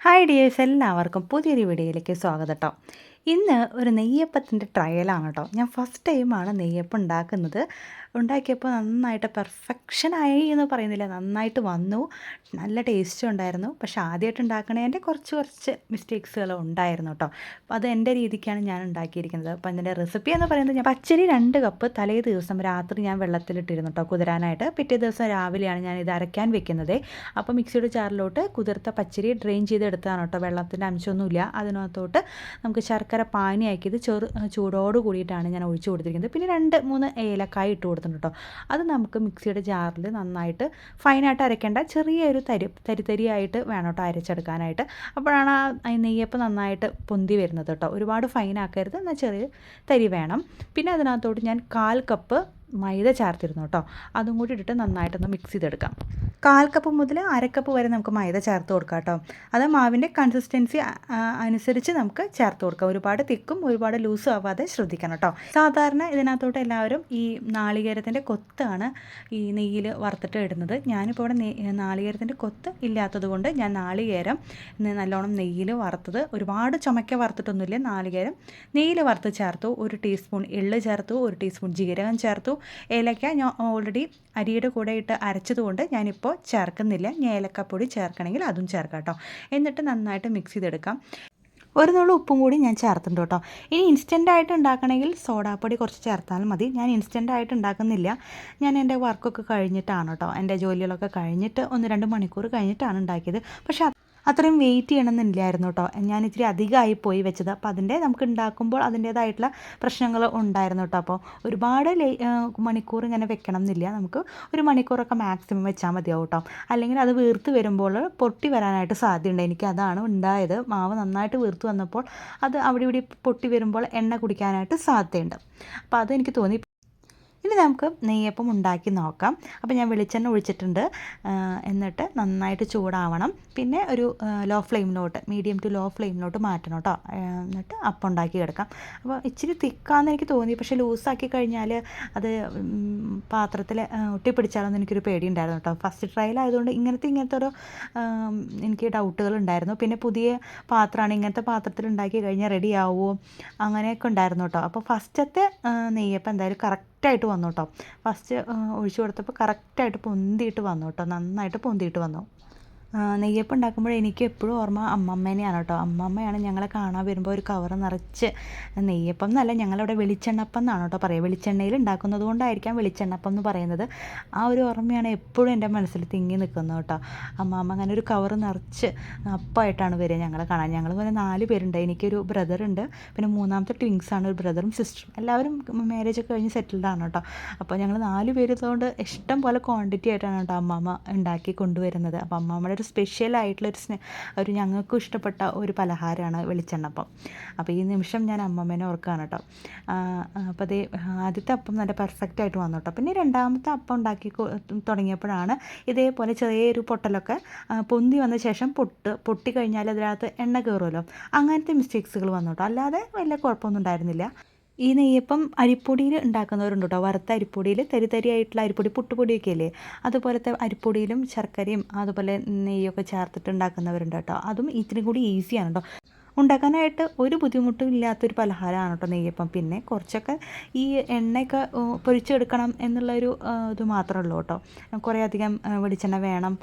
Hi dears, എല്ലാവർക്കും പുതിയൊരു വീഡിയോയിലേക്ക് സ്വാഗതം കേട്ടോ. ഇന്ന് ഒരു നെയ്യപ്പത്തിൻ്റെ ട്രയലാണ് കേട്ടോ. ഞാൻ ഫസ്റ്റ് ടൈമാണ് നെയ്യപ്പം ഉണ്ടാക്കുന്നത്. ഉണ്ടാക്കിയപ്പോൾ നന്നായിട്ട് പെർഫെക്ഷനായി എന്ന് പറയുന്നില്ല, നന്നായിട്ട് വന്നു. നല്ല ടേസ്റ്റും ഉണ്ടായിരുന്നു. പക്ഷേ ആദ്യമായിട്ട് ഉണ്ടാക്കണതിൻ്റെ കുറച്ച് മിസ്റ്റേക്സുകൾ ഉണ്ടായിരുന്നു കേട്ടോ. അപ്പോൾ അത് എൻ്റെ രീതിക്കാണ് ഞാൻ ഉണ്ടാക്കിയിരിക്കുന്നത്. അപ്പോൾ അതിൻ്റെ റെസിപ്പി എന്ന് പറയുന്നത്, ഞാൻ പച്ചരി 2 കപ്പ് തലേ ദിവസം രാത്രി ഞാൻ വെള്ളത്തിലിട്ടിരുന്നു കേട്ടോ കുതിരാനായിട്ട്. പിറ്റേ ദിവസം രാവിലെയാണ് ഞാൻ ഇത് അരയ്ക്കാൻ വെക്കുന്നത്. അപ്പോൾ മിക്സിയുടെ ജാറിലോട്ട് കുതിർത്ത പച്ചരി ഡ്രെയിൻ ചെയ്തെടുത്തതാണ് കേട്ടോ. വെള്ളത്തിൻ്റെ അംശമൊന്നുമില്ല. അതിനകത്തോട്ട് നമുക്ക് ശർക്കര പാനിയാക്കിയത് ചൂടോട് കൂടിയിട്ടാണ് ഞാൻ ഒഴിച്ചു കൊടുത്തിരിക്കുന്നത്. പിന്നെ 2-3 ഏലക്കായ ഇട്ട് കൊടുത്തിട്ടുണ്ട് കേട്ടോ. അത് നമുക്ക് മിക്സിയുടെ ജാറിൽ നന്നായിട്ട് ഫൈനായിട്ട് അരയ്ക്കേണ്ട, ചെറിയൊരു തരിയായിട്ട് വേണം കേട്ടോ അരച്ചെടുക്കാനായിട്ട്. അപ്പോഴാണ് ആ നെയ്യപ്പം നന്നായിട്ട് പൊന്തി വരുന്നത് കേട്ടോ. ഒരുപാട് ഫൈനാക്കരുത്, എന്നാൽ ചെറിയ തരി വേണം. പിന്നെ അതിനകത്തോട്ട് ഞാൻ 1/4 കപ്പ് മൈദ ചേർത്തിരുന്നു കേട്ടോ. അതും കൂടി ഇട്ടിട്ട് നന്നായിട്ടൊന്ന് മിക്സ് ചെയ്തെടുക്കാം. 1/4 കപ്പ് മുതൽ 1/2 കപ്പ് വരെ നമുക്ക് മൈദ ചേർത്ത് കൊടുക്കാം കേട്ടോ. അത് മാവിൻ്റെ കൺസിസ്റ്റൻസി അനുസരിച്ച് നമുക്ക് ചേർത്ത് കൊടുക്കാം. ഒരുപാട് തിക്കും ഒരുപാട് ലൂസും ആവാതെ ശ്രദ്ധിക്കണം കേട്ടോ. സാധാരണ ഇതിനകത്തോട്ട് എല്ലാവരും ഈ നാളികേരത്തിൻ്റെ കൊത്താണ് ഈ നെയ്യിൽ വറുത്തിട്ട് ഇടുന്നത്. ഞാനിപ്പോൾ ഇവിടെ നാളികേരത്തിൻ്റെ കൊത്ത് ഇല്ലാത്തത് കൊണ്ട് ഞാൻ നാളികേരം നല്ലോണം നെയ്യിൽ വറുത്തത്, ഒരുപാട് ചുമക്ക വറുത്തിട്ടൊന്നുമില്ല, നാളികേരം നെയ്യിൽ വറുത്ത് ചേർത്തു. 1 ടീസ്പൂൺ എള്ള് ചേർത്തു, 1 ടീസ്പൂൺ ജീരകം ചേർത്തു. ഏലക്ക ഞാൻ ഓൾറെഡി അരിയുടെ കൂടെ ഇട്ട് അരച്ചതുകൊണ്ട് ഞാനിപ്പോൾ ചേർക്കുന്നില്ല. ഞാൻ ഏലക്കപ്പൊടി ചേർക്കണമെങ്കിൽ അതും ചേർക്കാം കേട്ടോ. എന്നിട്ട് നന്നായിട്ട് മിക്സ് ചെയ്തെടുക്കാം. ഒരു നുള്ളു ഉപ്പും കൂടി ഞാൻ ചേർത്തിട്ടുണ്ട് കേട്ടോ. ഇനി ഇൻസ്റ്റൻ്റായിട്ട് ഉണ്ടാക്കണമെങ്കിൽ സോഡാപ്പൊടി കുറച്ച് ചേർത്താലും മതി. ഞാൻ ഇൻസ്റ്റൻ്റായിട്ട് ഉണ്ടാക്കുന്നില്ല. ഞാൻ എൻ്റെ വർക്കൊക്കെ കഴിഞ്ഞിട്ടാണ് കേട്ടോ, എൻ്റെ ജോലികളൊക്കെ കഴിഞ്ഞിട്ട് 1-2 മണിക്കൂർ കഴിഞ്ഞിട്ടാണ് ഉണ്ടാക്കിയത്. പക്ഷേ അത്രയും വെയിറ്റ് ചെയ്യണമെന്നില്ലായിരുന്നു കേട്ടോ. ഞാൻ ഇത്തിരി അധികമായി പോയി വെച്ചത്. അപ്പോൾ നമുക്ക് ഉണ്ടാക്കുമ്പോൾ അതിൻ്റേതായിട്ടുള്ള പ്രശ്നങ്ങൾ ഉണ്ടായിരുന്നു കേട്ടോ. അപ്പോൾ ഒരുപാട് മണിക്കൂർ ഇങ്ങനെ വെക്കണം എന്നില്ല. നമുക്ക് 1 മണിക്കൂറൊക്കെ മാക്സിമം വെച്ചാൽ മതിയാവും കേട്ടോ. അല്ലെങ്കിൽ അത് വീർത്ത് വരുമ്പോൾ പൊട്ടി വരാനായിട്ട് സാധ്യതയുണ്ട്. എനിക്ക് അതാണ് ഉണ്ടായത്. മാവ് നന്നായിട്ട് വീർത്ത് വന്നപ്പോൾ അത് അവിടെ ഇവിടെ പൊട്ടി വരുമ്പോൾ എണ്ണ കുടിക്കാനായിട്ട് സാധ്യതയുണ്ട്. അപ്പോൾ അതെനിക്ക് തോന്നി. ഇനി നമുക്ക് നെയ്യപ്പം ഉണ്ടാക്കി നോക്കാം. അപ്പോൾ ഞാൻ വെളിച്ചെണ്ണ ഒഴിച്ചിട്ടുണ്ട്. എന്നിട്ട് നന്നായിട്ട് ചൂടാവണം. പിന്നെ ഒരു ലോ ഫ്ലെയിമിലോട്ട്, മീഡിയം ടു ലോ ഫ്ലെയിമിലോട്ട് മാറ്റണം കേട്ടോ. എന്നിട്ട് അപ്പം ഉണ്ടാക്കി എടുക്കാം. അപ്പോൾ ഇച്ചിരി തിക്കാന്ന് എനിക്ക് തോന്നി. പക്ഷേ ലൂസാക്കി കഴിഞ്ഞാൽ അത് പാത്രത്തിൽ ഒട്ടിപ്പിടിച്ചാലൊന്നും എനിക്കൊരു പേടിയുണ്ടായിരുന്നു കേട്ടോ. ഫസ്റ്റ് ട്രയൽ ആയതുകൊണ്ട് ഇങ്ങനത്തെ ഒരു എനിക്ക് ഡൗട്ടുകൾ ഉണ്ടായിരുന്നു. പിന്നെ പുതിയ പാത്രമാണ്, ഇങ്ങനത്തെ പാത്രത്തിൽ ഉണ്ടാക്കി കഴിഞ്ഞാൽ റെഡി ആവുമോ അങ്ങനെയൊക്കെ ഉണ്ടായിരുന്നു കേട്ടോ. അപ്പോൾ ഫസ്റ്റത്തെ നെയ്യപ്പം എന്തായാലും കറക്റ്റായിട്ട് വന്നു കേട്ടോ. ഫസ്റ്റ് ഒഴിച്ചു കൊടുത്തപ്പോൾ കറക്റ്റായിട്ട് പൊന്തിയിട്ട് വന്നു കേട്ടോ. നന്നായിട്ട് പൊന്തിയിട്ട് വന്നു. നെയ്യപ്പം ഉണ്ടാക്കുമ്പോൾ എനിക്ക് എപ്പോഴും ഓർമ്മ അമ്മമ്മേനെയാണ് കേട്ടോ. അമ്മമ്മയാണ് ഞങ്ങളെ കാണാൻ വരുമ്പോൾ ഒരു കവർ നിറച്ച് നെയ്യപ്പം എന്നല്ല, ഞങ്ങളിവിടെ വെളിച്ചെണ്ണപ്പം എന്നാണ് കേട്ടോ പറയുക. വെളിച്ചെണ്ണയിൽ ഉണ്ടാക്കുന്നത് കൊണ്ടായിരിക്കാം വെളിച്ചെണ്ണപ്പം എന്ന് പറയുന്നത്. ആ ഒരു ഓർമ്മയാണ് എപ്പോഴും എൻ്റെ മനസ്സിൽ തിങ്ങി നിൽക്കുന്നത് കേട്ടോ. അമ്മമ്മ അങ്ങനെ ഒരു കവർ നിറച്ച് അപ്പമായിട്ടാണ് വരിക ഞങ്ങളെ കാണാൻ. ഞങ്ങൾ പോലെ 4 പേരുണ്ട്. എനിക്കൊരു ബ്രദറുണ്ട്, പിന്നെ 3ാമത്തെ ട്വിങ്സാണ്, ഒരു ബ്രദറും സിസ്റ്ററും. എല്ലാവരും മാരേജ് ഒക്കെ കഴിഞ്ഞ് സെറ്റിൽഡാണ് കേട്ടോ. അപ്പോൾ ഞങ്ങൾ 4 പേരുള്ളതുകൊണ്ട് ഇഷ്ടം പോലെ ക്വാണ്ടിറ്റി ആയിട്ടാണ് കേട്ടോ അമ്മമ്മ ഉണ്ടാക്കി കൊണ്ടുവരുന്നത്. അപ്പോൾ അമ്മമ്മയുടെ ഒരു സ്പെഷ്യലായിട്ടുള്ളൊരു ഞങ്ങൾക്കും ഇഷ്ടപ്പെട്ട ഒരു പലഹാരമാണ് വെളിച്ചെണ്ണപ്പം. അപ്പോൾ ഈ നിമിഷം ഞാൻ അമ്മമ്മേനെ ഓർക്കുകയാണ് കേട്ടോ. അപ്പോൾ അതേ ആദ്യത്തെ അപ്പം നല്ല പെർഫെക്റ്റായിട്ട് വന്നു കേട്ടോ. പിന്നെ 2ാമത്തെ അപ്പം ഉണ്ടാക്കി തുടങ്ങിയപ്പോഴാണ് ഇതേപോലെ ചെറിയൊരു പൊട്ടലൊക്കെ പൊന്തി വന്ന ശേഷം പൊട്ടിക്കഴിഞ്ഞാൽ അതിനകത്ത് എണ്ണ കയറുമല്ലോ, അങ്ങനത്തെ മിസ്റ്റേക്സുകൾ വന്നു കേട്ടോ. അല്ലാതെ വലിയ കുഴപ്പമൊന്നും ഉണ്ടായിരുന്നില്ല. ഈ നെയ്യപ്പം അരിപ്പൊടിയിൽ ഉണ്ടാക്കുന്നവരുണ്ട് കേട്ടോ. വറുത്ത അരിപ്പൊടിയിൽ തരിയായിട്ടുള്ള അരിപ്പൊടി, പുട്ടുപൊടിയൊക്കെ ഇല്ലേ, അതുപോലത്തെ അരിപ്പൊടിയിലും ശർക്കരയും അതുപോലെ നെയ്യൊക്കെ ചേർത്തിട്ട് ഉണ്ടാക്കുന്നവരുണ്ട് കേട്ടോ. അതും ഇത്തിരി കൂടി ഈസിയാണ് കേട്ടോ. ഉണ്ടാക്കാനായിട്ട് ഒരു ബുദ്ധിമുട്ടും ഇല്ലാത്തൊരു പലഹാരമാണ് കേട്ടോ നെയ്യപ്പം. പിന്നെ കുറച്ചൊക്കെ ഈ എണ്ണയൊക്കെ പൊരിച്ചെടുക്കണം എന്നുള്ളൊരു ഇത് മാത്രമേ ഉള്ളൂ കേട്ടോ. കുറേ അധികം വെളിച്ചെണ്ണ വേണം,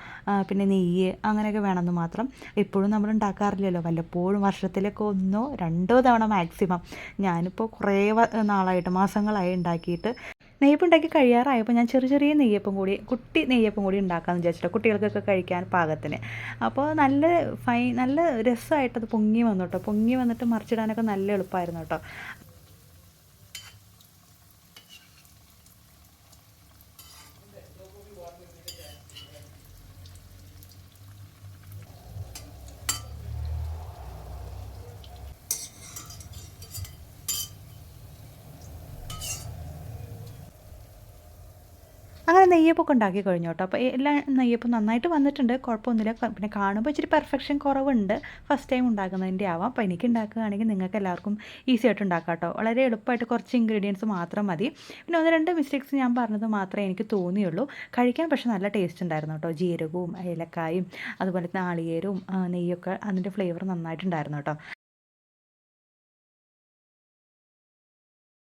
പിന്നെ നെയ്യ് അങ്ങനെയൊക്കെ വേണമെന്ന് മാത്രം. എപ്പോഴും നമ്മൾ ഉണ്ടാക്കാറില്ലല്ലോ, വല്ലപ്പോഴും വർഷത്തിലൊക്കെ 1-2 തവണ മാക്സിമം. ഞാനിപ്പോൾ കുറേ നാളായിട്ട്, മാസങ്ങളായി ഉണ്ടാക്കിയിട്ട്. നെയ്യപ്പം ഉണ്ടാക്കി കഴിയാറായപ്പോൾ ഞാൻ ചെറിയ കുട്ടി നെയ്യപ്പം കൂടി ഉണ്ടാക്കാമെന്ന് വിചാരിച്ചിട്ട്, കുട്ടികൾക്കൊക്കെ കഴിക്കാൻ പാകത്തിന്. അപ്പോൾ നല്ല രസമായിട്ടത് പൊങ്ങി വന്നു കേട്ടോ. പൊങ്ങി വന്നിട്ട് മറിച്ചിടാനൊക്കെ നല്ല എളുപ്പമായിരുന്നു കേട്ടോ. അങ്ങനെ നെയ്യപ്പമൊക്കെ ഉണ്ടാക്കി കഴിഞ്ഞു കേട്ടോ. അപ്പോൾ എല്ലാ നെയ്യപ്പം നന്നായിട്ട് വന്നിട്ടുണ്ട്, കുഴപ്പമൊന്നുമില്ല. പിന്നെ കാണുമ്പോൾ ഇച്ചിരി പെർഫെക്ഷൻ കുറവുണ്ട്, ഫസ്റ്റ് ടൈം ഉണ്ടാക്കുന്നതിൻ്റെ ആവാം. അപ്പോൾ എനിക്ക് ഉണ്ടാക്കുകയാണെങ്കിൽ നിങ്ങൾക്ക് എല്ലാവർക്കും ഈസി ആയിട്ട് ഉണ്ടാക്കാം കേട്ടോ. വളരെ എളുപ്പമായിട്ട് കുറച്ച് ഇൻഗ്രീഡിയൻസ് മാത്രം മതി. പിന്നെ 1-2 മിസ്റ്റേക്സ് ഞാൻ പറഞ്ഞത് മാത്രമേ എനിക്ക് തോന്നിയുള്ളൂ. കഴിക്കാൻ പക്ഷേ നല്ല ടേസ്റ്റ് ഉണ്ടായിരുന്നു കേട്ടോ. ജീരകവും ഏലക്കായും അതുപോലെ നാളികേരവും നെയ്യൊക്കെ അതിൻ്റെ ഫ്ലേവർ നന്നായിട്ടുണ്ടായിരുന്നു കേട്ടോ.